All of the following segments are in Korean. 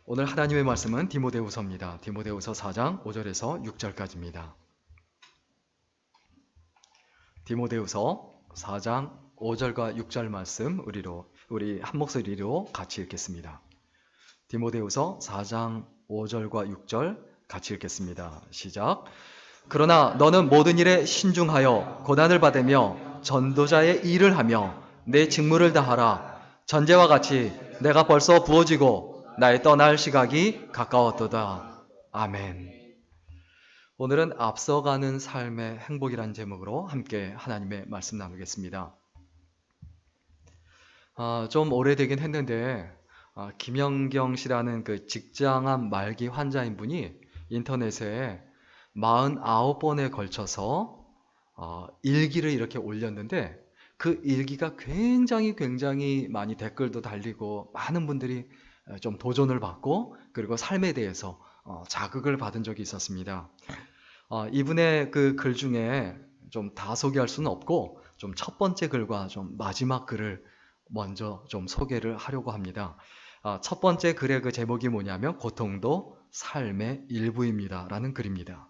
오늘 하나님의 말씀은 디모데후서입니다. 디모데후서 4장 5절에서 6절까지입니다. 디모데후서 4장 5절과 6절 말씀 우리 한 목소리로 같이 읽겠습니다. 디모데후서 4장 5절과 6절 같이 읽겠습니다. 시작. 그러나 너는 모든 일에 신중하여 고난을 받으며 전도자의 일을 하며 내 직무를 다하라. 전제와 같이 내가 벌써 부어지고 나의 떠날 시각이 가까웠도다. 아멘. 오늘은 앞서가는 삶의 행복이라는 제목으로 함께 하나님의 말씀 나누겠습니다. 좀 오래되긴 했는데 김영경 씨라는 그 직장암 말기 환자인 분이 인터넷에 49번에 걸쳐서 일기를 이렇게 올렸는데 그 일기가 굉장히 많이 댓글도 달리고 많은 분들이 좀 도전을 받고 그리고 삶에 대해서 자극을 받은 적이 있었습니다. 이분의 그 글 중에 좀 다 소개할 수는 없고 좀 첫 번째 글과 좀 마지막 글을 먼저 좀 소개를 하려고 합니다. 첫 번째 글의 그 제목이 뭐냐면 고통도 삶의 일부입니다 라는 글입니다.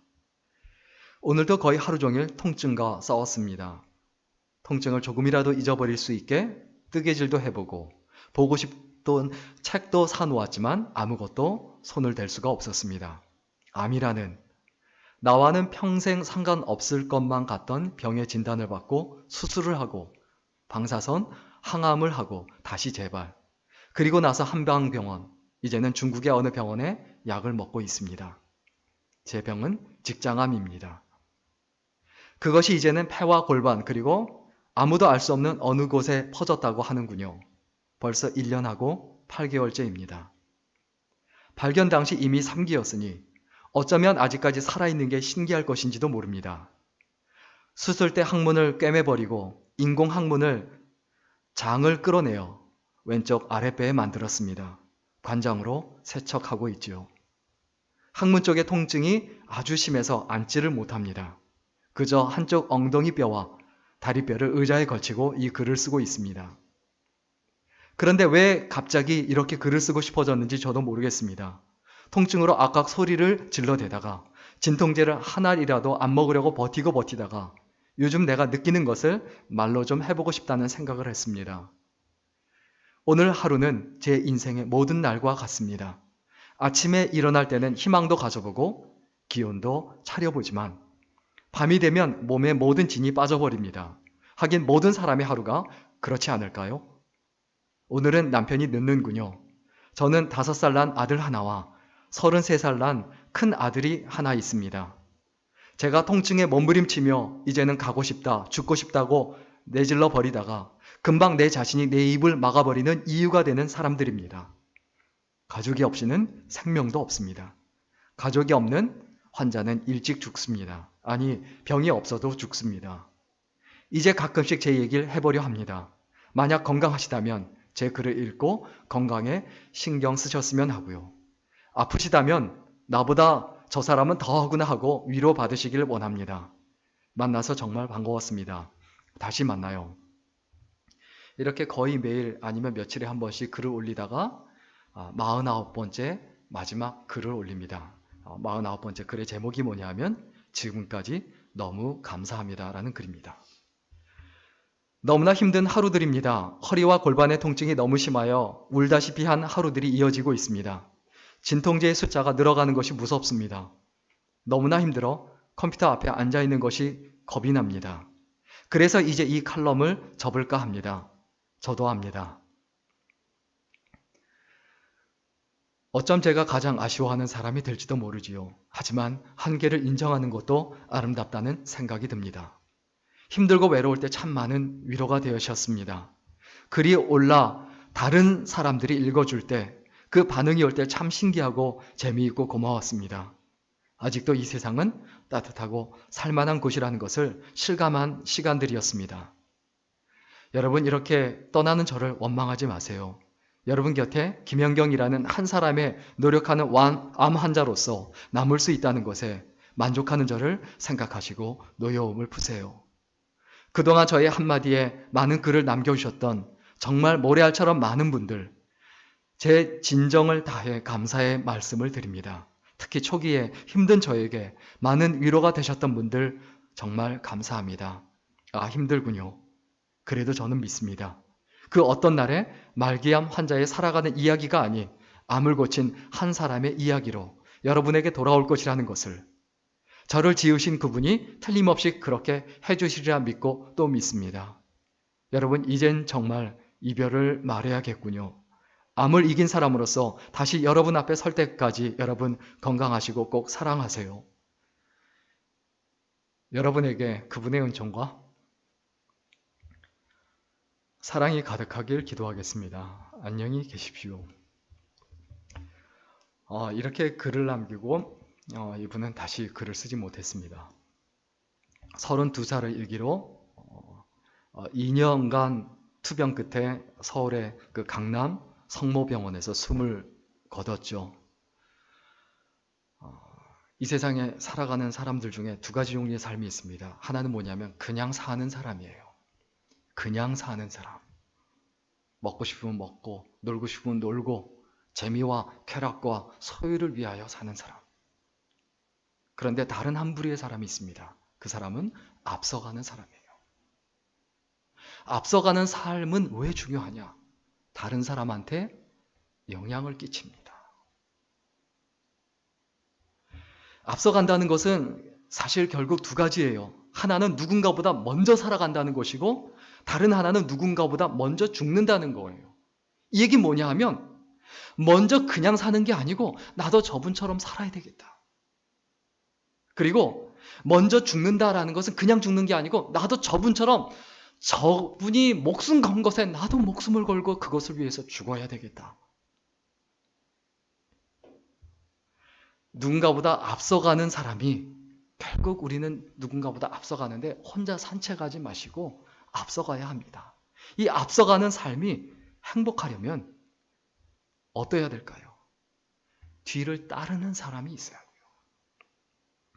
오늘도 거의 하루 종일 통증과 싸웠습니다. 통증을 조금이라도 잊어버릴 수 있게 뜨개질도 해보고 보고 싶던 책도 사놓았지만 아무것도 손을 댈 수가 없었습니다. 암이라는 나와는 평생 상관없을 것만 같던 병의 진단을 받고 수술을 하고 방사선, 항암을 하고 다시 재발 그리고 나서 한방병원 이제는 중국의 어느 병원에 약을 먹고 있습니다. 제 병은 직장암입니다. 그것이 이제는 폐와 골반 그리고 아무도 알 수 없는 어느 곳에 퍼졌다고 하는군요. 벌써 1년하고 8개월째입니다. 발견 당시 이미 3기였으니 어쩌면 아직까지 살아있는 게 신기할 것인지도 모릅니다. 수술 때 항문을 꿰매버리고 인공 항문을 장을 끌어내어 왼쪽 아랫배에 만들었습니다. 관장으로 세척하고 있지요. 항문 쪽의 통증이 아주 심해서 앉지를 못합니다. 그저 한쪽 엉덩이 뼈와 다리뼈를 의자에 걸치고 이 글을 쓰고 있습니다. 그런데 왜 갑자기 이렇게 글을 쓰고 싶어졌는지 저도 모르겠습니다. 통증으로 악악 소리를 질러대다가 진통제를 한 알이라도 안 먹으려고 버티다가 요즘 내가 느끼는 것을 말로 좀 해보고 싶다는 생각을 했습니다. 오늘 하루는 제 인생의 모든 날과 같습니다. 아침에 일어날 때는 희망도 가져보고 기운도 차려보지만 밤이 되면 몸의 모든 진이 빠져버립니다. 하긴 모든 사람의 하루가 그렇지 않을까요? 오늘은 남편이 늦는군요. 저는 5살 난 아들 하나와 33살 난 큰 아들이 하나 있습니다. 제가 통증에 몸부림치며 이제는 가고 싶다, 죽고 싶다고 내질러 버리다가 금방 내 자신이 내 입을 막아버리는 이유가 되는 사람들입니다. 가족이 없이는 생명도 없습니다. 가족이 없는 환자는 일찍 죽습니다. 아니, 병이 없어도 죽습니다. 이제 가끔씩 제 얘기를 해보려 합니다. 만약 건강하시다면 제 글을 읽고 건강에 신경 쓰셨으면 하고요. 아프시다면 나보다 저 사람은 더 하구나 하고 위로받으시길 원합니다. 만나서 정말 반가웠습니다. 다시 만나요. 이렇게 거의 매일 아니면 며칠에 한 번씩 글을 올리다가 49번째 마지막 글을 올립니다. 49번째 글의 제목이 뭐냐면 지금까지 너무 감사합니다 라는 글입니다. 너무나 힘든 하루들입니다. 허리와 골반의 통증이 너무 심하여 울다시피 한 하루들이 이어지고 있습니다. 진통제의 숫자가 늘어가는 것이 무섭습니다. 너무나 힘들어 컴퓨터 앞에 앉아있는 것이 겁이 납니다. 그래서 이제 이 칼럼을 접을까 합니다. 저도 합니다. 어쩜 제가 가장 아쉬워하는 사람이 될지도 모르지요. 하지만 한계를 인정하는 것도 아름답다는 생각이 듭니다. 힘들고 외로울 때 참 많은 위로가 되셨습니다. 글이 올라 다른 사람들이 읽어줄 때 그 반응이 올 때 참 신기하고 재미있고 고마웠습니다. 아직도 이 세상은 따뜻하고 살만한 곳이라는 것을 실감한 시간들이었습니다. 여러분 이렇게 떠나는 저를 원망하지 마세요. 여러분 곁에 김연경이라는 한 사람의 노력하는 암 환자로서 남을 수 있다는 것에 만족하는 저를 생각하시고 노여움을 푸세요. 그동안 저의 한마디에 많은 글을 남겨주셨던 정말 모래알처럼 많은 분들, 제 진정을 다해 감사의 말씀을 드립니다. 특히 초기에 힘든 저에게 많은 위로가 되셨던 분들 정말 감사합니다. 아, 힘들군요. 그래도 저는 믿습니다. 그 어떤 날에 말기암 환자의 살아가는 이야기가 아닌 암을 고친 한 사람의 이야기로 여러분에게 돌아올 것이라는 것을, 저를 지으신 그분이 틀림없이 그렇게 해주시리라 믿고 또 믿습니다. 여러분, 이젠 정말 이별을 말해야겠군요. 암을 이긴 사람으로서 다시 여러분 앞에 설 때까지 여러분 건강하시고 꼭 사랑하세요. 여러분에게 그분의 은총과 사랑이 가득하길 기도하겠습니다. 안녕히 계십시오. 이렇게 글을 남기고 이분은 다시 글을 쓰지 못했습니다. 32살을 일기로 2년간 투병 끝에 서울의 그 강남 성모병원에서 숨을 거뒀죠. 이 세상에 살아가는 사람들 중에 두 가지 종류의 삶이 있습니다. 하나는 뭐냐면 그냥 사는 사람이에요. 그냥 사는 사람. 먹고 싶으면 먹고, 놀고 싶으면 놀고, 재미와 쾌락과 소유를 위하여 사는 사람. 그런데 다른 한 부류의 사람이 있습니다. 그 사람은 앞서가는 사람이에요. 앞서가는 삶은 왜 중요하냐? 다른 사람한테 영향을 끼칩니다. 앞서간다는 것은 사실 결국 두 가지예요. 하나는 누군가보다 먼저 살아간다는 것이고, 다른 하나는 누군가보다 먼저 죽는다는 거예요. 이 얘기는 뭐냐 하면, 먼저 그냥 사는 게 아니고 나도 저분처럼 살아야 되겠다. 그리고 먼저 죽는다라는 것은 그냥 죽는 게 아니고 나도 저분처럼, 저분이 목숨 건 것에 나도 목숨을 걸고 그것을 위해서 죽어야 되겠다. 누군가보다 앞서가는 사람이, 결국 우리는 누군가보다 앞서가는데 혼자 산책하지 마시고 앞서가야 합니다. 이 앞서가는 삶이 행복하려면 어떠해야 될까요? 뒤를 따르는 사람이 있어야 돼요.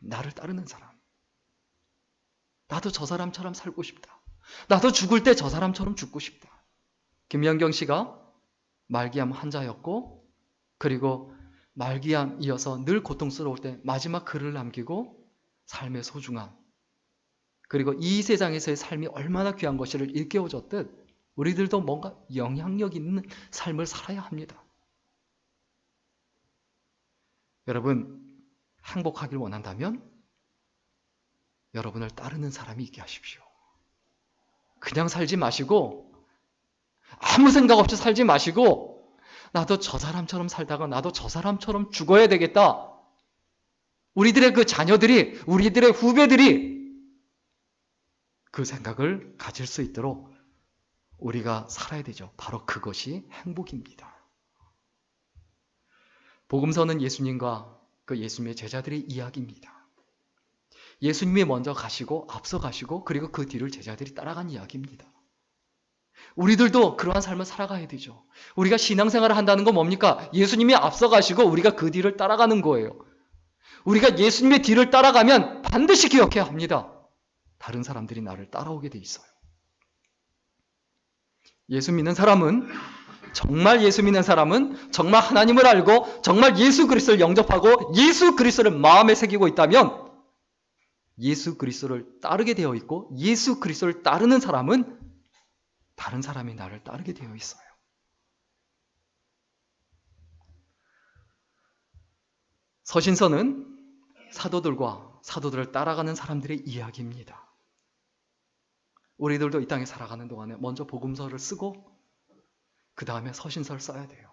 나를 따르는 사람. 나도 저 사람처럼 살고 싶다. 나도 죽을 때 저 사람처럼 죽고 싶다. 김연경 씨가 말기암 환자였고, 그리고 말기암 이어서 늘 고통스러울 때 마지막 글을 남기고 삶의 소중함, 그리고 이 세상에서의 삶이 얼마나 귀한 것을 일깨워줬듯 우리들도 뭔가 영향력 있는 삶을 살아야 합니다. 여러분, 행복하길 원한다면 여러분을 따르는 사람이 있게 하십시오. 그냥 살지 마시고, 아무 생각 없이 살지 마시고, 나도 저 사람처럼 살다가 나도 저 사람처럼 죽어야 되겠다. 우리들의 그 자녀들이, 우리들의 후배들이 그 생각을 가질 수 있도록 우리가 살아야 되죠. 바로 그것이 행복입니다. 복음서는 예수님과 그 예수님의 제자들의 이야기입니다. 예수님이 먼저 가시고 앞서 가시고 그리고 그 뒤를 제자들이 따라간 이야기입니다. 우리들도 그러한 삶을 살아가야 되죠. 우리가 신앙생활을 한다는 건 뭡니까? 예수님이 앞서 가시고 우리가 그 뒤를 따라가는 거예요. 우리가 예수님의 뒤를 따라가면 반드시 기억해야 합니다. 다른 사람들이 나를 따라오게 돼 있어요. 예수 믿는 사람은, 정말 예수 믿는 사람은 정말 하나님을 알고 정말 예수 그리스도를 영접하고 예수 그리스도를 마음에 새기고 있다면 예수 그리스도를 따르게 되어 있고, 예수 그리스도를 따르는 사람은 다른 사람이 나를 따르게 되어 있어요. 서신서는 사도들과 사도들을 따라가는 사람들의 이야기입니다. 우리들도 이 땅에 살아가는 동안에 먼저 복음서를 쓰고 그 다음에 서신서를 써야 돼요.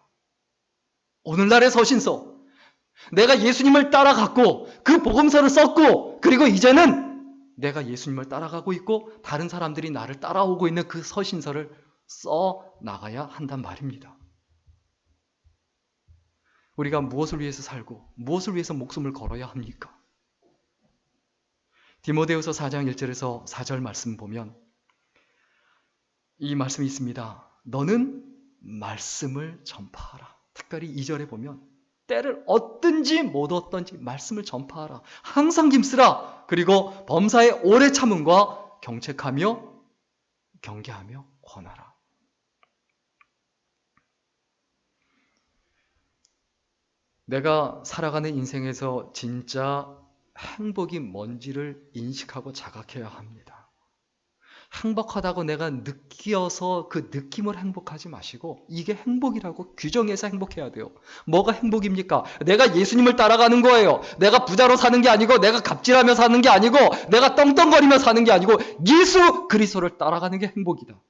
오늘날의 서신서, 내가 예수님을 따라갔고 그 복음서를 썼고, 그리고 이제는 내가 예수님을 따라가고 있고 다른 사람들이 나를 따라오고 있는 그 서신서를 써 나가야 한단 말입니다. 우리가 무엇을 위해서 살고 무엇을 위해서 목숨을 걸어야 합니까? 디모데후서 4장 1절에서 4절 말씀 보면 이 말씀이 있습니다. 너는 말씀을 전파하라. 특별히 2절에 보면 때를 얻든지 못 얻든지 말씀을 전파하라. 항상 힘쓰라. 그리고 범사에 오래 참음과 경책하며 경계하며 권하라. 내가 살아가는 인생에서 진짜 행복이 뭔지를 인식하고 자각해야 합니다. 행복하다고 내가 느껴서 그 느낌을 행복하지 마시고 이게 행복이라고 규정해서 행복해야 돼요. 뭐가 행복입니까? 내가 예수님을 따라가는 거예요. 내가 부자로 사는 게 아니고 내가 갑질하며 사는 게 아니고 내가 떵떵거리며 사는 게 아니고 예수 그리스도를 따라가는 게 행복이다.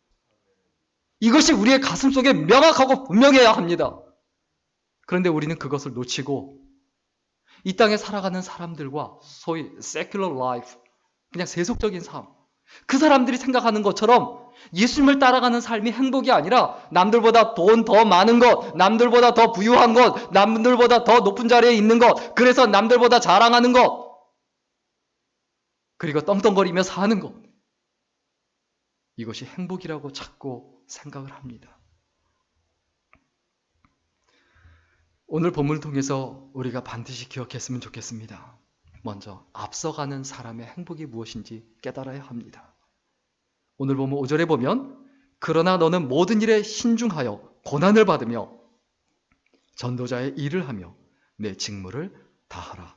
이것이 우리의 가슴속에 명확하고 분명해야 합니다. 그런데 우리는 그것을 놓치고 이 땅에 살아가는 사람들과 소위 secular life, 그냥 세속적인 삶, 그 사람들이 생각하는 것처럼 예수님을 따라가는 삶이 행복이 아니라 남들보다 돈 더 많은 것, 남들보다 더 부유한 것, 남들보다 더 높은 자리에 있는 것, 그래서 남들보다 자랑하는 것, 그리고 떵떵거리며 사는 것, 이것이 행복이라고 자꾸 생각을 합니다. 오늘 본문을 통해서 우리가 반드시 기억했으면 좋겠습니다. 먼저 앞서가는 사람의 행복이 무엇인지 깨달아야 합니다. 오늘 보면 5절에 보면 그러나 너는 모든 일에 신중하여 고난을 받으며 전도자의 일을 하며 내 직무를 다하라.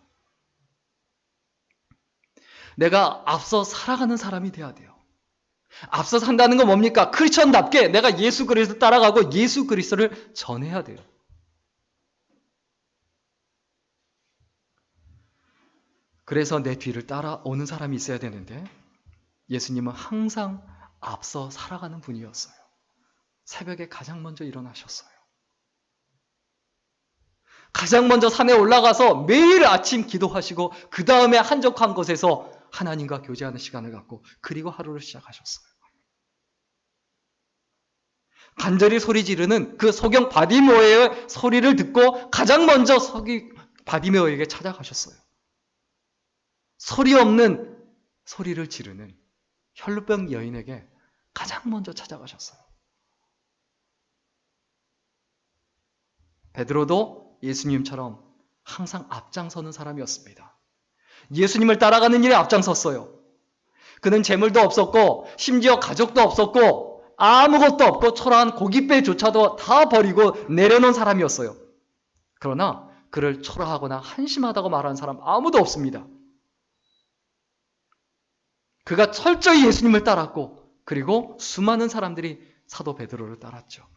내가 앞서 살아가는 사람이 돼야 돼요. 앞서 산다는 건 뭡니까? 크리스천답게 내가 예수 그리스도 따라가고 예수 그리스도를 전해야 돼요. 그래서 내 뒤를 따라오는 사람이 있어야 되는데 예수님은 항상 앞서 살아가는 분이었어요. 새벽에 가장 먼저 일어나셨어요. 가장 먼저 산에 올라가서 매일 아침 기도하시고 그 다음에 한적한 곳에서 하나님과 교제하는 시간을 갖고 그리고 하루를 시작하셨어요. 간절히 소리 지르는 그 소경 바디메오의 소리를 듣고 가장 먼저 바디메오에게 찾아가셨어요. 소리 없는 소리를 지르는 혈루병 여인에게 가장 먼저 찾아가셨어요. 베드로도 예수님처럼 항상 앞장서는 사람이었습니다. 예수님을 따라가는 일에 앞장섰어요. 그는 재물도 없었고 심지어 가족도 없었고 아무것도 없고 초라한 고깃배조차도 다 버리고 내려놓은 사람이었어요. 그러나 그를 초라하거나 한심하다고 말하는 사람 아무도 없습니다. 그가 철저히 예수님을 따랐고 그리고 수많은 사람들이 사도 베드로를 따랐죠.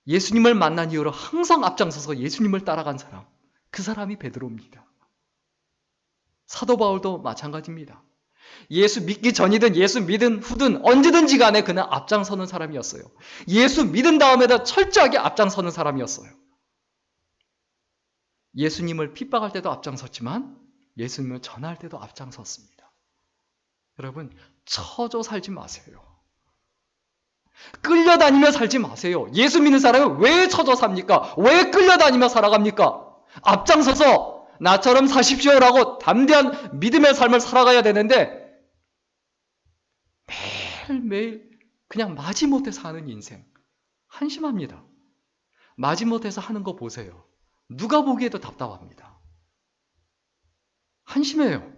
예수님을 만난 이후로 항상 앞장서서 예수님을 따라간 사람, 그 사람이 베드로입니다. 사도 바울도 마찬가지입니다. 예수 믿기 전이든 예수 믿은 후든 언제든지 간에 그는 앞장서는 사람이었어요. 예수 믿은 다음에도 철저하게 앞장서는 사람이었어요. 예수님을 핍박할 때도 앞장섰지만 예수님을 전할 때도 앞장섰습니다. 여러분, 처져 살지 마세요. 끌려다니며 살지 마세요. 예수 믿는 사람은 왜 처져 삽니까? 왜 끌려다니며 살아갑니까? 앞장서서 나처럼 사십시오라고 담대한 믿음의 삶을 살아가야 되는데 매일매일 그냥 마지못해 사는 인생. 한심합니다. 마지못해서 하는 거 보세요. 누가 보기에도 답답합니다. 한심해요.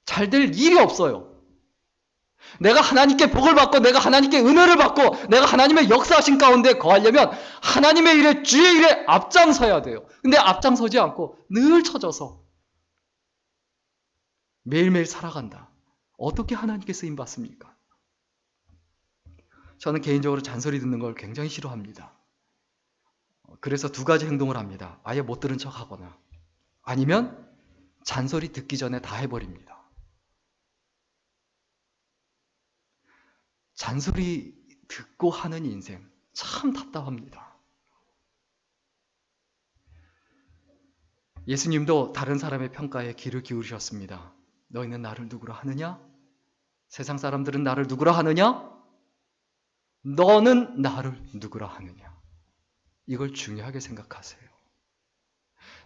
잘 될 일이 없어요. 내가 하나님께 복을 받고 내가 하나님께 은혜를 받고 내가 하나님의 역사하신 가운데 거하려면 하나님의 일에 주의 일에 앞장서야 돼요. 근데 앞장서지 않고 늘 처져서 매일매일 살아간다. 어떻게 하나님께 쓰임받습니까? 저는 개인적으로 잔소리 듣는 걸 굉장히 싫어합니다. 그래서 두 가지 행동을 합니다. 아예 못 들은 척하거나 아니면 잔소리 듣기 전에 다 해버립니다. 잔소리 듣고 하는 인생 참 답답합니다. 예수님도 다른 사람의 평가에 귀를 기울이셨습니다. 너희는 나를 누구라 하느냐? 세상 사람들은 나를 누구라 하느냐? 너는 나를 누구라 하느냐? 이걸 중요하게 생각하세요.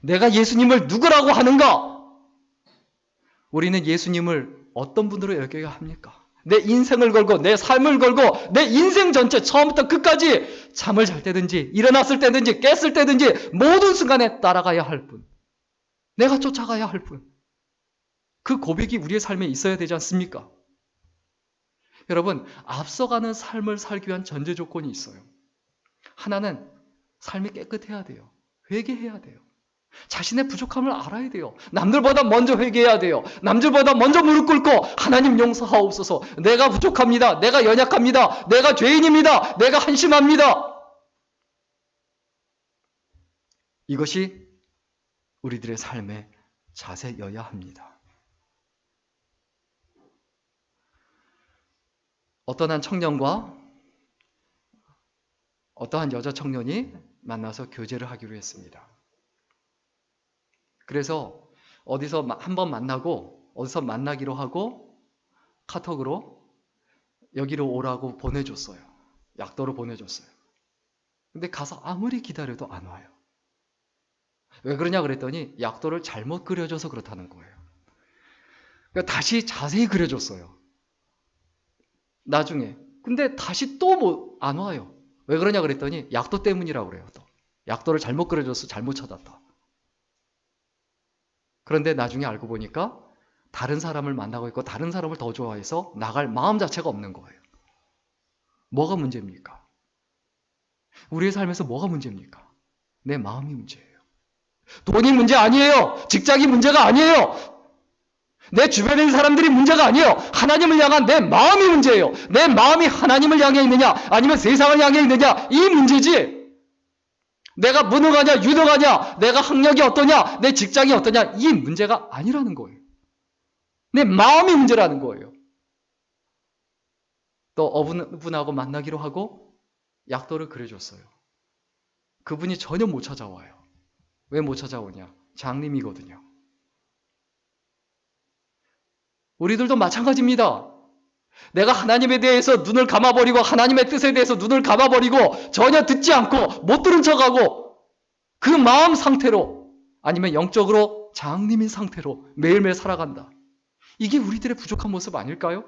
내가 예수님을 누구라고 하는가? 우리는 예수님을 어떤 분으로 여겨야 합니까? 내 인생을 걸고 내 삶을 걸고 내 인생 전체 처음부터 끝까지 잠을 잘 때든지 일어났을 때든지 깼을 때든지 모든 순간에 따라가야 할 분. 내가 쫓아가야 할 분. 그 고백이 우리의 삶에 있어야 되지 않습니까? 여러분, 앞서가는 삶을 살기 위한 전제 조건이 있어요. 하나는 삶이 깨끗해야 돼요. 회개해야 돼요. 자신의 부족함을 알아야 돼요. 남들보다 먼저 회개해야 돼요. 남들보다 먼저 무릎 꿇고 하나님 용서하옵소서. 내가 부족합니다. 내가 연약합니다. 내가 죄인입니다. 내가 한심합니다. 이것이 우리들의 삶의 자세여야 합니다. 어떤 한 청년과 어떠한 여자 청년이 만나서 교제를 하기로 했습니다. 그래서 어디서 한번 만나고 어디서 만나기로 하고 카톡으로 여기로 오라고 보내줬어요. 약도로 보내줬어요. 근데 가서 아무리 기다려도 안 와요. 왜 그러냐 그랬더니 약도를 잘못 그려줘서 그렇다는 거예요. 그러니까 다시 자세히 그려줬어요. 나중에. 근데 다시 또 안 와요. 왜 그러냐 그랬더니 약도 때문이라고 그래요. 또. 약도를 잘못 그려줘서 잘못 찾았다. 그런데 나중에 알고 보니까 다른 사람을 만나고 있고 다른 사람을 더 좋아해서 나갈 마음 자체가 없는 거예요. 뭐가 문제입니까? 우리의 삶에서 뭐가 문제입니까? 내 마음이 문제예요. 돈이 문제 아니에요. 직장이 문제가 아니에요. 내 주변에 있는 사람들이 문제가 아니에요. 하나님을 향한 내 마음이 문제예요. 내 마음이 하나님을 향해 있느냐 아니면 세상을 향해 있느냐 이 문제지. 내가 무능하냐 유능하냐 내가 학력이 어떠냐 내 직장이 어떠냐 이 문제가 아니라는 거예요. 내 마음이 문제라는 거예요. 또 어분하고 만나기로 하고 약도를 그려줬어요. 그분이 전혀 못 찾아와요. 왜 못 찾아오냐? 장님이거든요. 우리들도 마찬가지입니다. 내가 하나님에 대해서 눈을 감아버리고 하나님의 뜻에 대해서 눈을 감아버리고 전혀 듣지 않고 못 들은 척하고 그 마음 상태로 아니면 영적으로 장님인 상태로 매일매일 살아간다. 이게 우리들의 부족한 모습 아닐까요?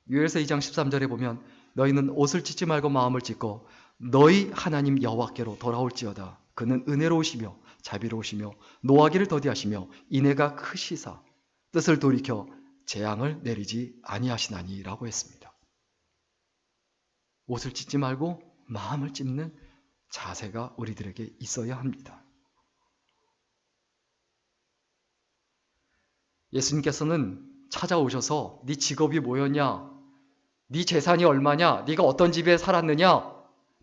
요엘서 2장 13절에 보면 너희는 옷을 찢지 말고 마음을 찢고 너희 하나님 여호와께로 돌아올지어다. 그는 은혜로우시며 자비로우시며 노하기를 더디하시며 인애가 크시사 뜻을 돌이켜 재앙을 내리지 아니하시나니 라고 했습니다. 옷을 찢지 말고 마음을 찢는 자세가 우리들에게 있어야 합니다. 예수님께서는 찾아오셔서 네 직업이 뭐였냐? 네 재산이 얼마냐? 네가 어떤 집에 살았느냐?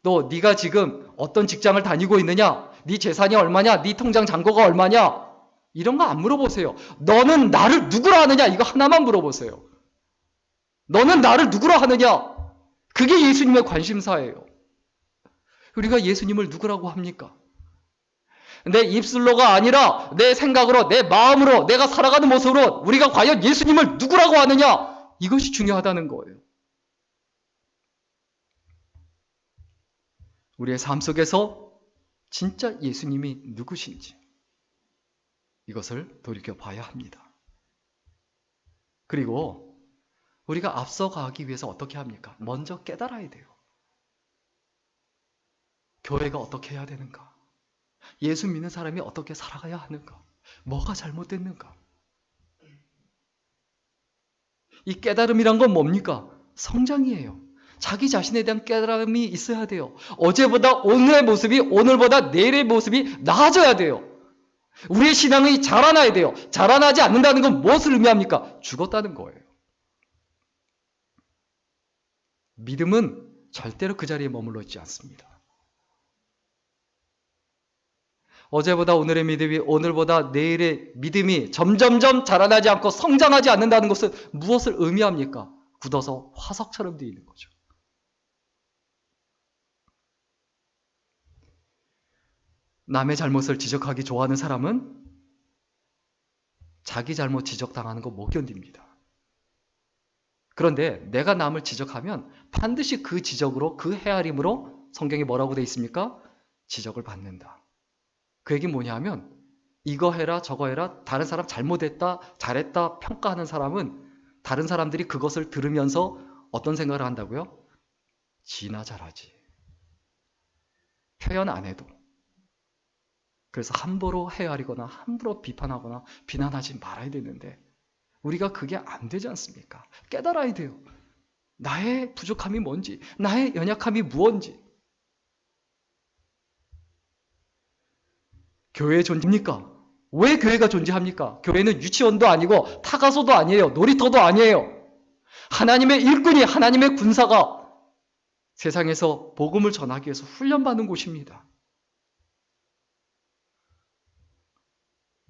또 네가 지금 어떤 직장을 다니고 있느냐? 네 재산이 얼마냐? 네 통장 잔고가 얼마냐? 이런 거 안 물어보세요. 너는 나를 누구라 하느냐? 이거 하나만 물어보세요. 너는 나를 누구라 하느냐? 그게 예수님의 관심사예요. 우리가 예수님을 누구라고 합니까? 내 입술로가 아니라 내 생각으로, 내 마음으로, 내가 살아가는 모습으로 우리가 과연 예수님을 누구라고 하느냐? 이것이 중요하다는 거예요. 우리의 삶 속에서 진짜 예수님이 누구신지 이것을 돌이켜봐야 합니다. 그리고 우리가 앞서가기 위해서 어떻게 합니까? 먼저 깨달아야 돼요. 교회가 어떻게 해야 되는가? 예수 믿는 사람이 어떻게 살아가야 하는가? 뭐가 잘못됐는가? 이 깨달음이란 건 뭡니까? 성장이에요. 자기 자신에 대한 깨달음이 있어야 돼요. 어제보다 오늘의 모습이 오늘보다 내일의 모습이 나아져야 돼요. 우리의 신앙이 자라나야 돼요. 자라나지 않는다는 건 무엇을 의미합니까? 죽었다는 거예요. 믿음은 절대로 그 자리에 머물러 있지 않습니다. 어제보다 오늘의 믿음이 오늘보다 내일의 믿음이 점점점 자라나지 않고 성장하지 않는다는 것은 무엇을 의미합니까? 굳어서 화석처럼 되어 있는 거죠. 남의 잘못을 지적하기 좋아하는 사람은 자기 잘못 지적당하는 거 못 견딥니다. 그런데 내가 남을 지적하면 반드시 그 지적으로, 그 헤아림으로 성경에 뭐라고 되어 있습니까? 지적을 받는다. 그 얘기는 뭐냐 하면 이거 해라 저거 해라 다른 사람 잘못했다 잘했다 평가하는 사람은 다른 사람들이 그것을 들으면서 어떤 생각을 한다고요? 지나 잘하지. 표현 안 해도. 그래서 함부로 헤아리거나 함부로 비판하거나 비난하지 말아야 되는데 우리가 그게 안 되지 않습니까? 깨달아야 돼요. 나의 부족함이 뭔지, 나의 연약함이 무엇인지. 교회 존재입니까? 왜 교회가 존재합니까? 교회는 유치원도 아니고 타가소도 아니에요. 놀이터도 아니에요. 하나님의 일꾼이, 하나님의 군사가 세상에서 복음을 전하기 위해서 훈련받는 곳입니다.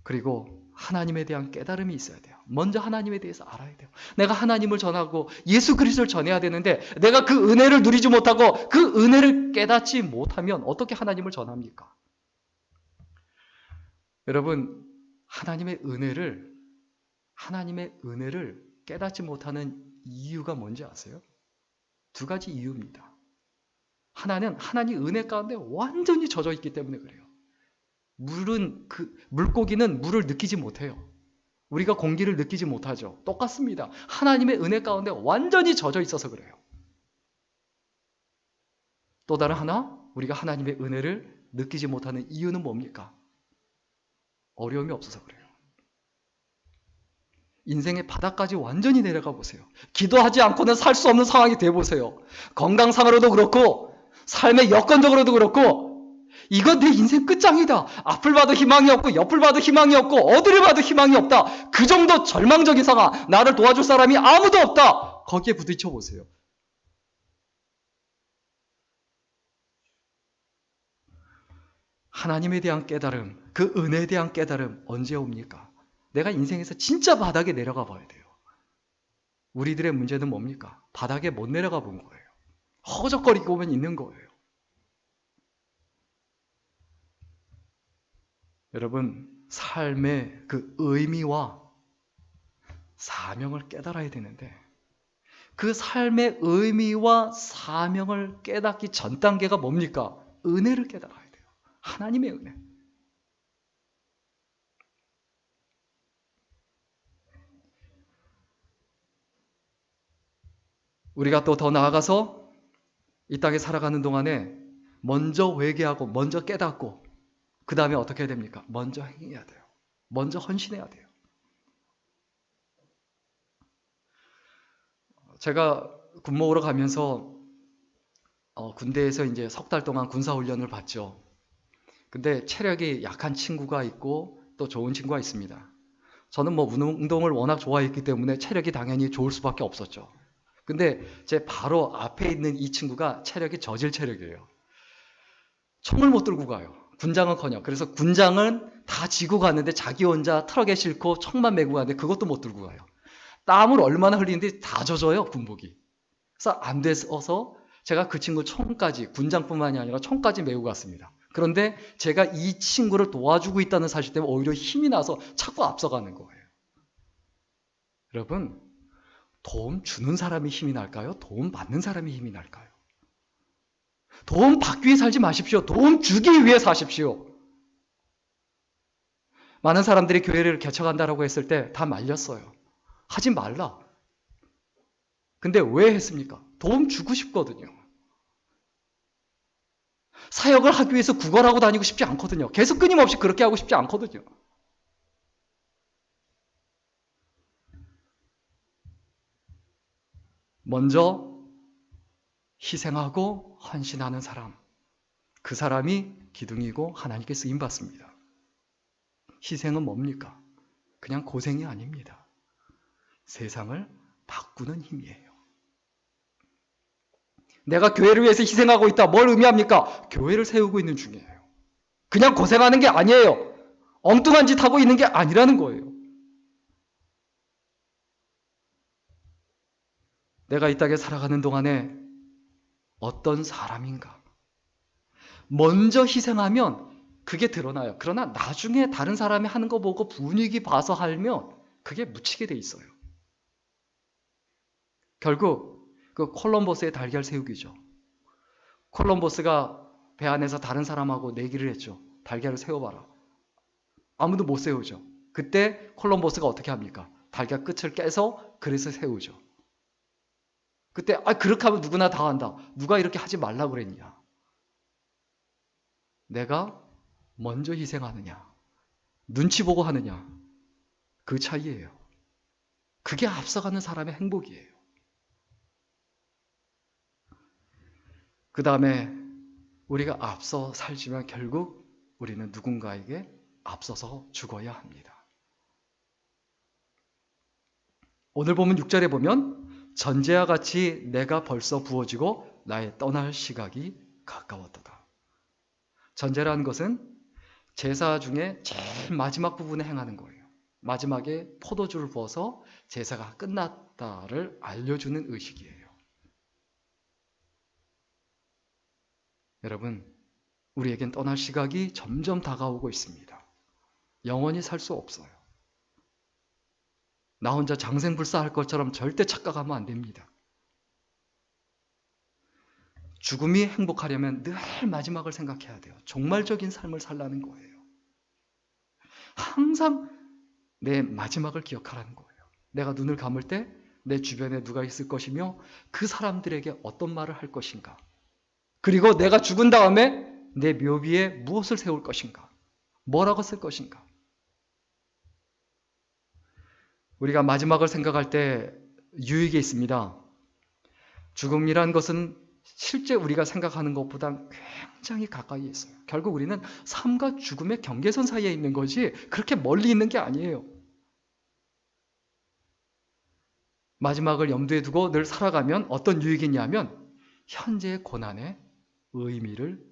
그리고 하나님에 대한 깨달음이 있어야 돼요. 먼저 하나님에 대해서 알아야 돼요. 내가 하나님을 전하고 예수 그리스도를 전해야 되는데 내가 그 은혜를 누리지 못하고 그 은혜를 깨닫지 못하면 어떻게 하나님을 전합니까? 여러분, 하나님의 은혜를 깨닫지 못하는 이유가 뭔지 아세요? 두 가지 이유입니다. 하나는 하나님 은혜 가운데 완전히 젖어 있기 때문에 그래요. 물고기는 물을 느끼지 못해요. 우리가 공기를 느끼지 못하죠. 똑같습니다. 하나님의 은혜 가운데 완전히 젖어 있어서 그래요. 또 다른 하나, 우리가 하나님의 은혜를 느끼지 못하는 이유는 뭡니까? 어려움이 없어서 그래요. 인생의 바닥까지 완전히 내려가 보세요. 기도하지 않고는 살 수 없는 상황이 돼 보세요. 건강상으로도 그렇고 삶의 여건적으로도 그렇고 이거 내 인생 끝장이다. 앞을 봐도 희망이 없고 옆을 봐도 희망이 없고 어디를 봐도 희망이 없다. 그 정도 절망적인 상황, 나를 도와줄 사람이 아무도 없다. 거기에 부딪혀 보세요. 하나님에 대한 깨달음, 그 은혜에 대한 깨달음 언제 옵니까? 내가 인생에서 진짜 바닥에 내려가 봐야 돼요. 우리들의 문제는 뭡니까? 바닥에 못 내려가 본 거예요. 허우적거리고만 있는 거예요. 여러분, 삶의 그 의미와 사명을 깨달아야 되는데 그 삶의 의미와 사명을 깨닫기 전 단계가 뭡니까? 은혜를 깨달아야 돼요. 하나님의 은혜. 우리가 또 더 나아가서 이 땅에 살아가는 동안에 먼저 회개하고 먼저 깨닫고 그 다음에 어떻게 해야 됩니까? 먼저 행해야 돼요. 먼저 헌신해야 돼요. 제가 군목으로 가면서 군대에서 이제 석 달 동안 군사훈련을 받죠. 근데 체력이 약한 친구가 있고 또 좋은 친구가 있습니다. 저는 뭐 운동을 워낙 좋아했기 때문에 체력이 당연히 좋을 수밖에 없었죠. 근데 제 바로 앞에 있는 이 친구가 체력이 저질 체력이에요. 총을 못 들고 가요. 군장은커녕. 그래서 군장은 다 지고 갔는데 자기 혼자 트럭에 싣고 총만 메고 가는데 그것도 못 들고 가요. 땀을 얼마나 흘리는데 다 젖어요, 군복이. 그래서 안 돼서 제가 그 친구 총까지, 군장뿐만이 아니라 총까지 메고 갔습니다. 그런데 제가 이 친구를 도와주고 있다는 사실 때문에 오히려 힘이 나서 자꾸 앞서가는 거예요. 여러분, 도움 주는 사람이 힘이 날까요? 도움 받는 사람이 힘이 날까요? 도움 받기 위해 살지 마십시오. 도움 주기 위해 사십시오. 많은 사람들이 교회를 개척한다라고 했을 때 다 말렸어요. 하지 말라. 근데 왜 했습니까? 도움 주고 싶거든요. 사역을 하기 위해서 구걸하고 다니고 싶지 않거든요. 계속 끊임없이 그렇게 하고 싶지 않거든요. 먼저 희생하고 헌신하는 사람, 그 사람이 기둥이고 하나님께 쓰임받습니다. 희생은 뭡니까? 그냥 고생이 아닙니다. 세상을 바꾸는 힘이에요. 내가 교회를 위해서 희생하고 있다. 뭘 의미합니까? 교회를 세우고 있는 중이에요. 그냥 고생하는 게 아니에요. 엉뚱한 짓 하고 있는 게 아니라는 거예요. 내가 이 땅에 살아가는 동안에 어떤 사람인가? 먼저 희생하면 그게 드러나요. 그러나 나중에 다른 사람이 하는 거 보고 분위기 봐서 하면 그게 묻히게 돼 있어요. 결국 그 콜럼버스의 달걀 세우기죠. 콜럼버스가 배 안에서 다른 사람하고 내기를 했죠. 달걀을 세워봐라. 아무도 못 세우죠. 그때 콜럼버스가 어떻게 합니까? 달걀 끝을 깨서 그릇을 세우죠. 그때 그렇게 하면 누구나 다 한다. 누가 이렇게 하지 말라고 그랬냐? 내가 먼저 희생하느냐, 눈치 보고 하느냐, 그 차이예요. 그게 앞서가는 사람의 행복이에요. 그 다음에 우리가 앞서 살지만 결국 우리는 누군가에게 앞서서 죽어야 합니다. 오늘 보면 6절에 보면 전제와 같이 내가 벌써 부어지고 나의 떠날 시각이 가까웠도다. 전제라는 것은 제사 중에 제일 마지막 부분에 행하는 거예요. 마지막에 포도주를 부어서 제사가 끝났다를 알려주는 의식이에요. 여러분, 우리에겐 떠날 시각이 점점 다가오고 있습니다. 영원히 살 수 없어요. 나 혼자 장생불사할 것처럼 절대 착각하면 안 됩니다. 죽음이 행복하려면 늘 마지막을 생각해야 돼요. 종말적인 삶을 살라는 거예요. 항상 내 마지막을 기억하라는 거예요. 내가 눈을 감을 때 내 주변에 누가 있을 것이며 그 사람들에게 어떤 말을 할 것인가. 그리고 내가 죽은 다음에 내 묘비에 무엇을 세울 것인가. 뭐라고 쓸 것인가. 우리가 마지막을 생각할 때 유익이 있습니다. 죽음이란 것은 실제 우리가 생각하는 것보다 굉장히 가까이 있어요. 결국 우리는 삶과 죽음의 경계선 사이에 있는 것이 그렇게 멀리 있는 게 아니에요. 마지막을 염두에 두고 늘 살아가면 어떤 유익이 있냐면 현재의 고난에 의미를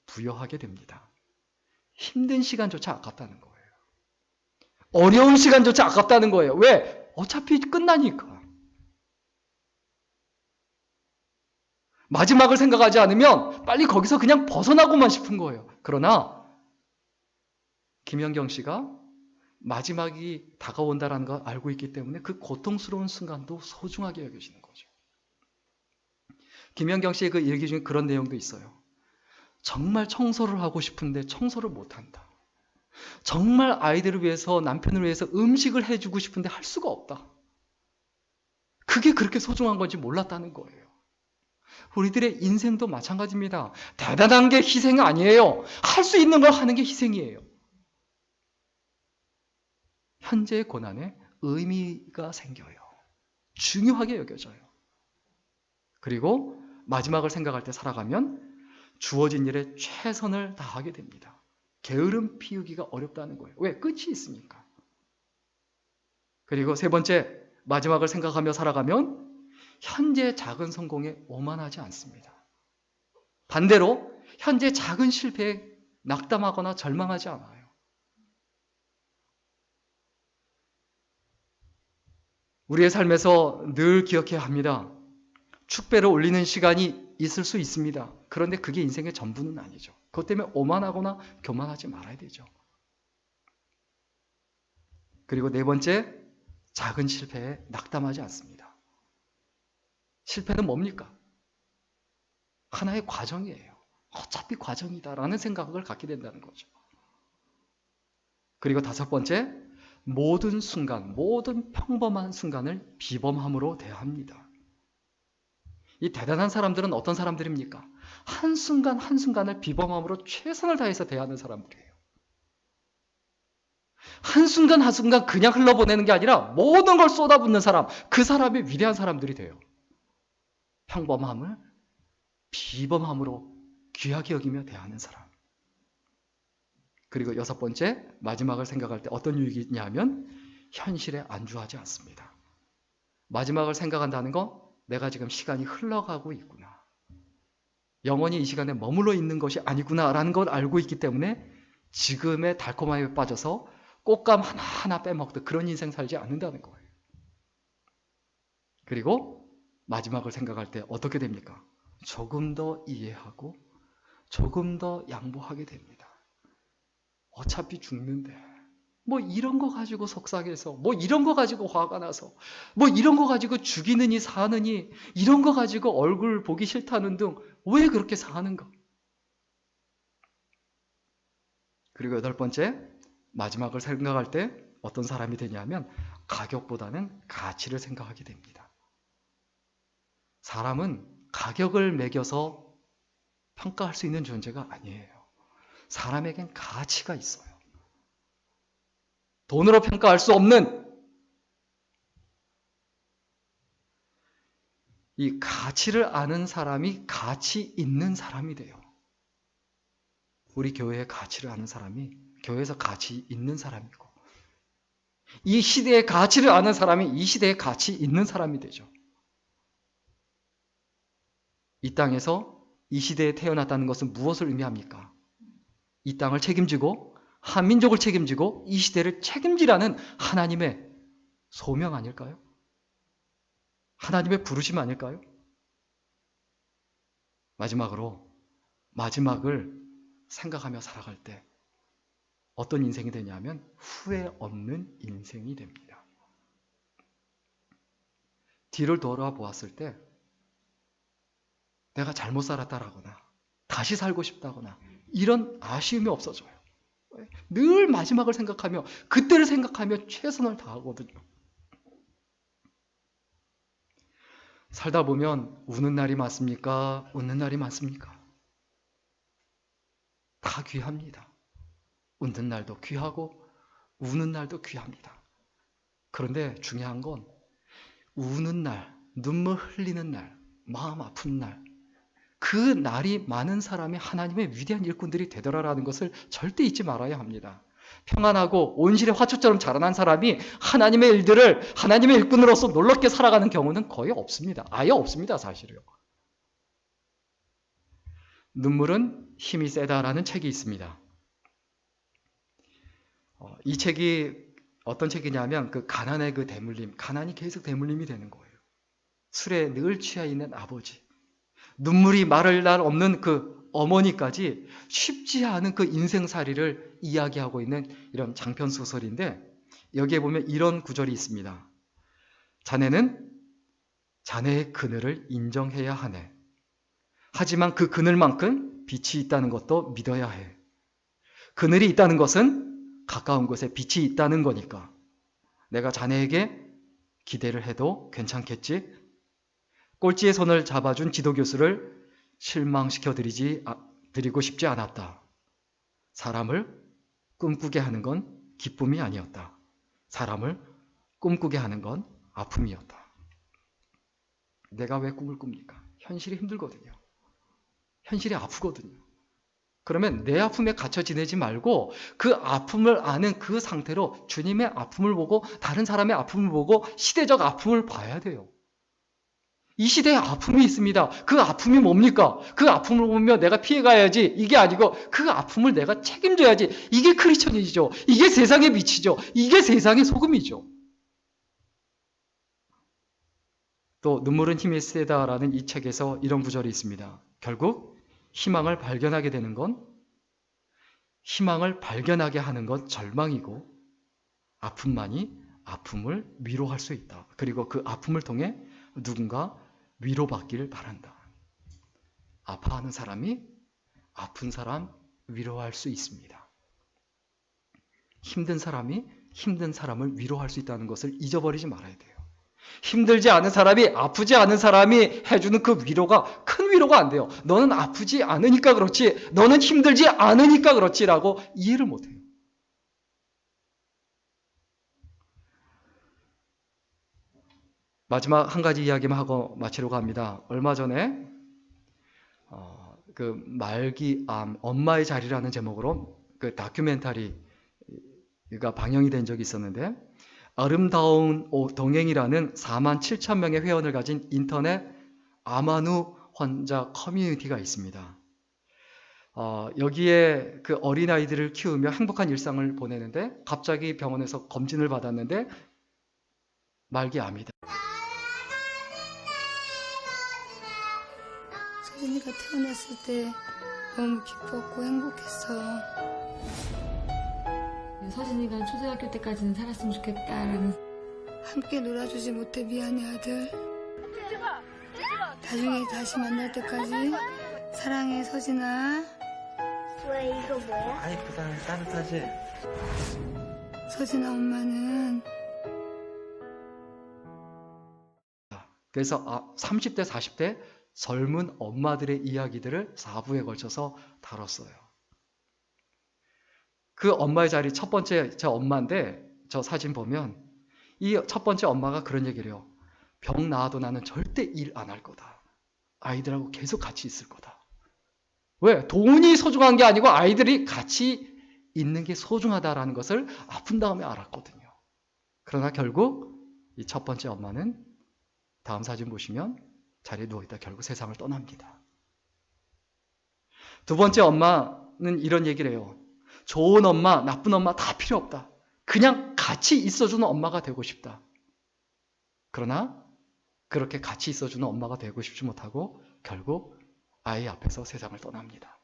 부여하게 됩니다. 힘든 시간조차 아깝다는 거예요. 어려운 시간조차 아깝다는 거예요. 왜? 어차피 끝나니까. 마지막을 생각하지 않으면 빨리 거기서 그냥 벗어나고만 싶은 거예요. 그러나 김연경 씨가 마지막이 다가온다는 걸 알고 있기 때문에 그 고통스러운 순간도 소중하게 여기시는 거죠. 김연경 씨의 그 일기 중에 그런 내용도 있어요. 정말 청소를 하고 싶은데 청소를 못한다. 정말 아이들을 위해서, 남편을 위해서 음식을 해주고 싶은데 할 수가 없다. 그게 그렇게 소중한 건지 몰랐다는 거예요. 우리들의 인생도 마찬가지입니다. 대단한 게 희생 아니에요. 할 수 있는 걸 하는 게 희생이에요. 현재의 고난에 의미가 생겨요. 중요하게 여겨져요. 그리고 마지막을 생각할 때 살아가면 주어진 일에 최선을 다하게 됩니다. 게으름 피우기가 어렵다는 거예요. 왜? 끝이 있으니까. 그리고 세 번째, 마지막을 생각하며 살아가면 현재 작은 성공에 오만하지 않습니다. 반대로 현재 작은 실패에 낙담하거나 절망하지 않아요. 우리의 삶에서 늘 기억해야 합니다. 축배를 올리는 시간이 있을 수 있습니다. 그런데 그게 인생의 전부는 아니죠. 그것 때문에 오만하거나 교만하지 말아야 되죠. 그리고 네 번째, 작은 실패에 낙담하지 않습니다. 실패는 뭡니까? 하나의 과정이에요. 어차피 과정이다라는 생각을 갖게 된다는 거죠. 그리고 다섯 번째, 모든 순간, 모든 평범한 순간을 비범함으로 대합니다. 이 대단한 사람들은 어떤 사람들입니까? 한순간 한순간을 비범함으로 최선을 다해서 대하는 사람들이에요. 한순간 한순간 그냥 흘러보내는 게 아니라 모든 걸 쏟아붓는 사람, 그 사람이 위대한 사람들이 돼요. 평범함을 비범함으로 귀하게 여기며 대하는 사람. 그리고 여섯 번째, 마지막을 생각할 때 어떤 유익이 있냐면 현실에 안주하지 않습니다. 마지막을 생각한다는 건 내가 지금 시간이 흘러가고 있구나. 영원히 이 시간에 머물러 있는 것이 아니구나라는 걸 알고 있기 때문에 지금의 달콤함에 빠져서 꽃감 하나하나 빼먹듯 그런 인생 살지 않는다는 거예요. 그리고 마지막을 생각할 때 어떻게 됩니까? 조금 더 이해하고 조금 더 양보하게 됩니다. 어차피 죽는데 뭐 이런 거 가지고 속상해서 뭐 이런 거 가지고 화가 나서 뭐 이런 거 가지고 죽이느니 사느니 이런 거 가지고 얼굴 보기 싫다는 등 왜 그렇게 사는가? 그리고 여덟 번째, 마지막을 생각할 때 어떤 사람이 되냐면 가격보다는 가치를 생각하게 됩니다. 사람은 가격을 매겨서 평가할 수 있는 존재가 아니에요. 사람에겐 가치가 있어요. 돈으로 평가할 수 없는 이 가치를 아는 사람이 가치 있는 사람이 돼요. 우리 교회의 가치를 아는 사람이 교회에서 가치 있는 사람이고, 이 시대의 가치를 아는 사람이 이 시대의 가치 있는 사람이 되죠. 이 땅에서 이 시대에 태어났다는 것은 무엇을 의미합니까? 이 땅을 책임지고 한민족을 책임지고 이 시대를 책임지라는 하나님의 소명 아닐까요? 하나님의 부르심 아닐까요? 마지막으로 마지막을 생각하며 살아갈 때 어떤 인생이 되냐면 후회 없는 인생이 됩니다. 뒤를 돌아보았을 때 내가 잘못 살았다라거나 다시 살고 싶다거나 이런 아쉬움이 없어져요. 늘 마지막을 생각하며 그때를 생각하며 최선을 다하거든요. 살다 보면 우는 날이 많습니까? 웃는 날이 많습니까? 다 귀합니다. 웃는 날도 귀하고 우는 날도 귀합니다. 그런데 중요한 건 우는 날, 눈물 흘리는 날, 마음 아픈 날, 그 날이 많은 사람이 하나님의 위대한 일꾼들이 되더라라는 것을 절대 잊지 말아야 합니다. 평안하고 온실의 화초처럼 자라난 사람이 하나님의 일들을 하나님의 일꾼으로서 놀랍게 살아가는 경우는 거의 없습니다. 아예 없습니다, 사실요. 눈물은 힘이 세다라는 책이 있습니다. 이 책이 어떤 책이냐면 그 가난의 그 대물림, 가난이 계속 대물림이 되는 거예요. 술에 늘 취해 있는 아버지, 눈물이 마를 날 없는 그 어머니까지 쉽지 않은 그 인생살이를 이야기하고 있는 이런 장편 소설인데, 여기에 보면 이런 구절이 있습니다. 자네는 자네의 그늘을 인정해야 하네. 하지만 그 그늘만큼 빛이 있다는 것도 믿어야 해. 그늘이 있다는 것은 가까운 곳에 빛이 있다는 거니까 내가 자네에게 기대를 해도 괜찮겠지? 꼴찌의 손을 잡아준 지도교수를 실망시켜 드리고 싶지 않았다. 사람을 꿈꾸게 하는 건 기쁨이 아니었다. 사람을 꿈꾸게 하는 건 아픔이었다. 내가 왜 꿈을 꿉니까? 현실이 힘들거든요. 현실이 아프거든요. 그러면 내 아픔에 갇혀 지내지 말고 그 아픔을 아는 그 상태로 주님의 아픔을 보고 다른 사람의 아픔을 보고 시대적 아픔을 봐야 돼요. 이 시대에 아픔이 있습니다. 그 아픔이 뭡니까? 그 아픔을 보며 내가 피해가야지 이게 아니고 그 아픔을 내가 책임져야지. 이게 크리스천이죠. 이게 세상의 빛이죠. 이게 세상의 소금이죠. 또 눈물은 힘이 세다라는 이 책에서 이런 구절이 있습니다. 결국 희망을 발견하게 되는 건, 희망을 발견하게 하는 건 절망이고 아픔만이 아픔을 위로할 수 있다. 그리고 그 아픔을 통해 누군가 위로받기를 바란다. 아파하는 사람이 아픈 사람 위로할 수 있습니다. 힘든 사람이 힘든 사람을 위로할 수 있다는 것을 잊어버리지 말아야 돼요. 힘들지 않은 사람이, 아프지 않은 사람이 해주는 그 위로가 큰 위로가 안 돼요. 너는 아프지 않으니까 그렇지, 너는 힘들지 않으니까 그렇지라고 이해를 못해요. 마지막 한 가지 이야기만 하고 마치려고 합니다. 얼마 전에 그 말기암 엄마의 자리라는 제목으로 그 다큐멘터리가 방영이 된 적이 있었는데, 아름다운 동행이라는 47,000명의 회원을 가진 인터넷 암환우 환자 커뮤니티가 있습니다. 여기에 그 어린아이들을 키우며 행복한 일상을 보내는데 갑자기 병원에서 검진을 받았는데 말기암이다. 서진이가 태어났을 때 너무 기뻤고 행복했어. 서진이가 초등학교 때까지는 살았으면 좋겠다라는. 함께 놀아주지 못해 미안해 아들. 나중에 다시 만날 때까지 사랑해 서진아. 왜 이거 뭐야? 아이쁘다, 따뜻하지? 서진아 엄마는 그래서 30대, 40대 젊은 엄마들의 이야기들을 4부에 걸쳐서 다뤘어요. 그 엄마의 자리 첫 번째 저 엄마인데 저 사진 보면 이 첫 번째 엄마가 그런 얘기를 해요. 병 나아도 나는 절대 일 안 할 거다. 아이들하고 계속 같이 있을 거다. 왜? 돈이 소중한 게 아니고 아이들이 같이 있는 게 소중하다라는 것을 아픈 다음에 알았거든요. 그러나 결국 이 첫 번째 엄마는 다음 사진 보시면 자리에 누워있다 결국 세상을 떠납니다. 두 번째 엄마는 이런 얘기를 해요. 좋은 엄마, 나쁜 엄마 다 필요 없다. 그냥 같이 있어주는 엄마가 되고 싶다. 그러나 그렇게 같이 있어주는 엄마가 되고 싶지 못하고 결국 아이 앞에서 세상을 떠납니다.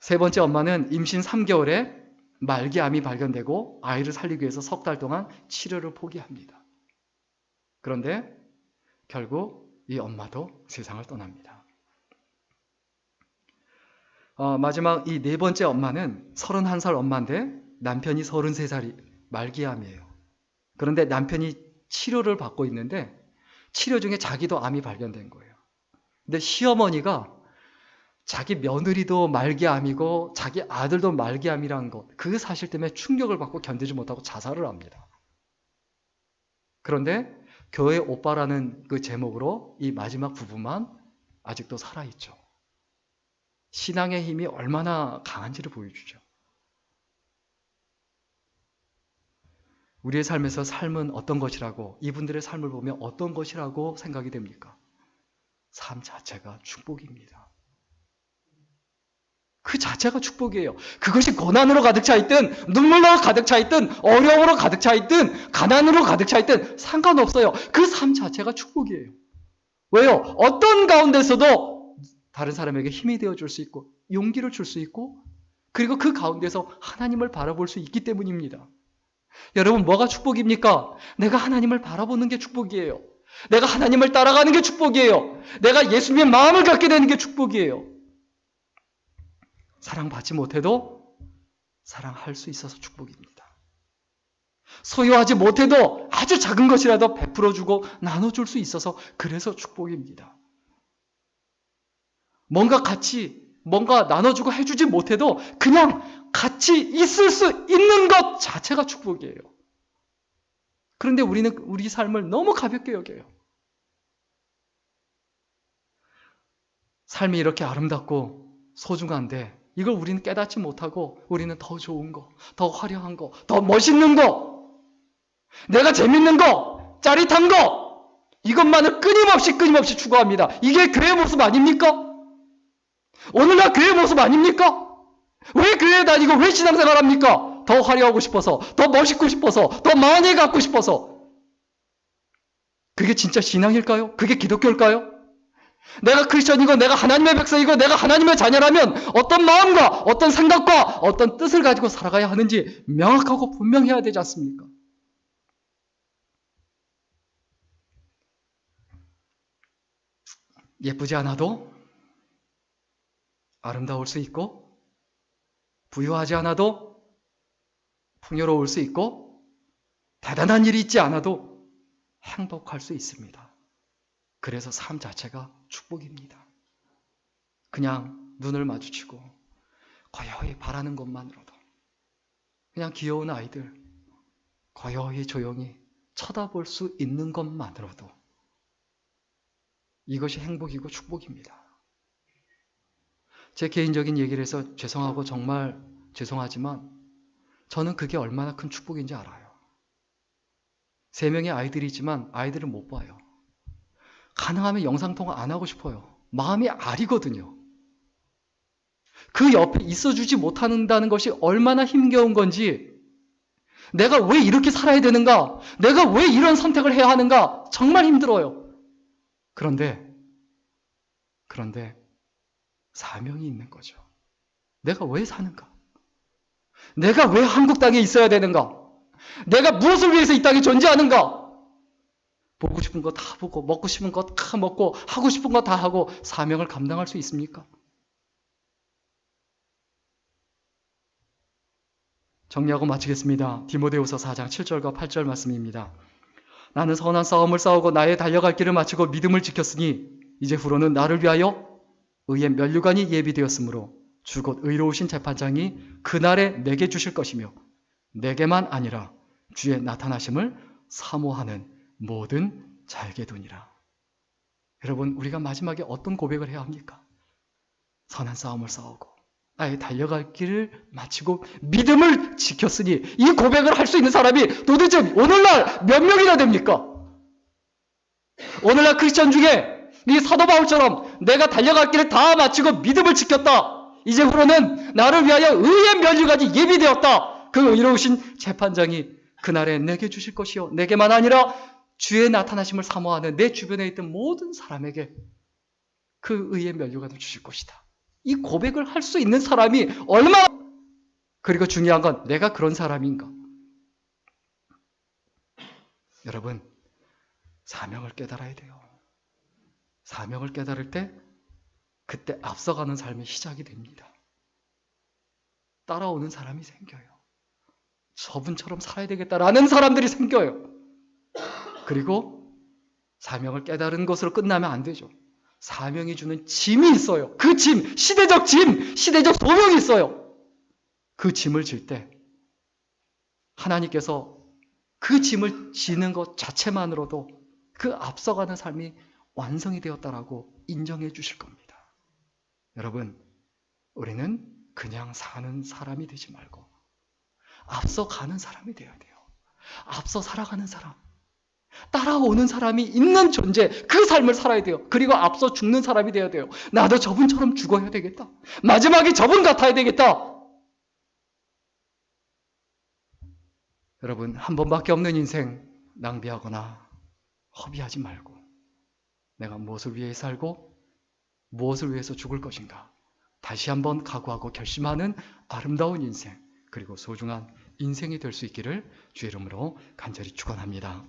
세 번째 엄마는 임신 3개월에 말기암이 발견되고 아이를 살리기 위해서 석 달 동안 치료를 포기합니다. 그런데 결국 이 엄마도 세상을 떠납니다. 마지막 이 네 번째 엄마는 31살 엄마인데 남편이 33살이 말기암이에요. 그런데 남편이 치료를 받고 있는데 치료 중에 자기도 암이 발견된 거예요. 근데 시어머니가 자기 며느리도 말기암이고 자기 아들도 말기암이라는 것, 그 사실 때문에 충격을 받고 견디지 못하고 자살을 합니다. 그런데 교회 오빠라는 그 제목으로 이 마지막 부부만 아직도 살아있죠. 신앙의 힘이 얼마나 강한지를 보여주죠. 우리의 삶에서 삶은 어떤 것이라고, 이분들의 삶을 보면 어떤 것이라고 생각이 됩니까? 삶 자체가 축복입니다. 그 자체가 축복이에요. 그것이 고난으로 가득 차 있든 눈물로 가득 차 있든 어려움으로 가득 차 있든 가난으로 가득 차 있든 상관없어요. 그 삶 자체가 축복이에요. 왜요? 어떤 가운데서도 다른 사람에게 힘이 되어줄 수 있고 용기를 줄 수 있고 그리고 그 가운데서 하나님을 바라볼 수 있기 때문입니다. 여러분, 뭐가 축복입니까? 내가 하나님을 바라보는 게 축복이에요. 내가 하나님을 따라가는 게 축복이에요. 내가 예수님의 마음을 갖게 되는 게 축복이에요. 사랑받지 못해도 사랑할 수 있어서 축복입니다. 소유하지 못해도 아주 작은 것이라도 베풀어주고 나눠줄 수 있어서 그래서 축복입니다. 뭔가 나눠주고 해주지 못해도 그냥 같이 있을 수 있는 것 자체가 축복이에요. 그런데 우리는 우리 삶을 너무 가볍게 여겨요. 삶이 이렇게 아름답고 소중한데 이걸 우리는 깨닫지 못하고 우리는 더 좋은 거, 더 화려한 거, 더 멋있는 거, 내가 재밌는 거, 짜릿한 거, 이것만을 끊임없이 추구합니다. 이게 교회의 모습 아닙니까? 오늘날 교회의 모습 아닙니까? 왜 교회에 다니고 왜 신앙생활 합니까? 더 화려하고 싶어서, 더 멋있고 싶어서, 더 많이 갖고 싶어서. 그게 진짜 신앙일까요? 그게 기독교일까요? 내가 크리스천이고 내가 하나님의 백성이고 내가 하나님의 자녀라면 어떤 마음과 어떤 생각과 어떤 뜻을 가지고 살아가야 하는지 명확하고 분명해야 되지 않습니까? 예쁘지 않아도 아름다울 수 있고 부유하지 않아도 풍요로울 수 있고 대단한 일이 있지 않아도 행복할 수 있습니다. 그래서 삶 자체가 축복입니다. 그냥 눈을 마주치고 고요히 바라는 것만으로도 그냥 귀여운 아이들 고요히 조용히 쳐다볼 수 있는 것만으로도 이것이 행복이고 축복입니다. 제 개인적인 얘기를 해서 죄송하고 정말 죄송하지만 저는 그게 얼마나 큰 축복인지 알아요. 3명의 아이들이 있지만 아이들은 못 봐요. 가능하면 영상통화 안 하고 싶어요. 마음이 아리거든요. 그 옆에 있어주지 못한다는 것이 얼마나 힘겨운 건지, 내가 왜 이렇게 살아야 되는가, 내가 왜 이런 선택을 해야 하는가 정말 힘들어요. 그런데 사명이 있는 거죠. 내가 왜 사는가? 내가 왜 한국 땅에 있어야 되는가? 내가 무엇을 위해서 이 땅에 존재하는가? 보고 싶은 거 다 보고 먹고 싶은 거 다 먹고 하고 싶은 거 다 하고 사명을 감당할 수 있습니까? 정리하고 마치겠습니다. 디모데후서 4장 7절과 8절 말씀입니다. 나는 선한 싸움을 싸우고 나의 달려갈 길을 마치고 믿음을 지켰으니 이제 후로는 나를 위하여 의의 면류관이 예비되었으므로 주 곧 의로우신 재판장이 그날에 내게 주실 것이며 내게만 아니라 주의 나타나심을 사모하는 모든 잘게 두니라. 여러분, 우리가 마지막에 어떤 고백을 해야 합니까? 선한 싸움을 싸우고 나의 달려갈 길을 마치고 믿음을 지켰으니, 이 고백을 할 수 있는 사람이 도대체 오늘날 몇 명이나 됩니까? 오늘날 크리스천 중에 이 사도 바울처럼 내가 달려갈 길을 다 마치고 믿음을 지켰다, 이제부로는 나를 위하여 의의 면류관이 예비되었다, 그 의로우신 재판장이 그날에 내게 주실 것이요, 내게만 아니라 주의 나타나심을 사모하는 내 주변에 있던 모든 사람에게 그 의의 면류관을 주실 것이다. 이 고백을 할 수 있는 사람이 얼마나, 그리고 중요한 건 내가 그런 사람인가. 여러분, 사명을 깨달아야 돼요. 사명을 깨달을 때 그때 앞서가는 삶이 시작이 됩니다. 따라오는 사람이 생겨요. 저분처럼 살아야 되겠다라는 사람들이 생겨요. 그리고 사명을 깨달은 것으로 끝나면 안 되죠. 사명이 주는 짐이 있어요. 그 짐, 시대적 짐, 시대적 소명이 있어요. 그 짐을 질 때 하나님께서 그 짐을 지는 것 자체만으로도 그 앞서가는 삶이 완성이 되었다라고 인정해 주실 겁니다. 여러분, 우리는 그냥 사는 사람이 되지 말고 앞서가는 사람이 되어야 돼요. 앞서 살아가는 사람, 따라오는 사람이 있는 존재, 그 삶을 살아야 돼요. 그리고 앞서 죽는 사람이 되어야 돼요. 나도 저분처럼 죽어야 되겠다. 마지막에 저분 같아야 되겠다. 여러분, 한 번밖에 없는 인생 낭비하거나 허비하지 말고 내가 무엇을 위해 살고 무엇을 위해서 죽을 것인가 다시 한번 각오하고 결심하는 아름다운 인생, 그리고 소중한 인생이 될 수 있기를 주의 이름으로 간절히 축원합니다.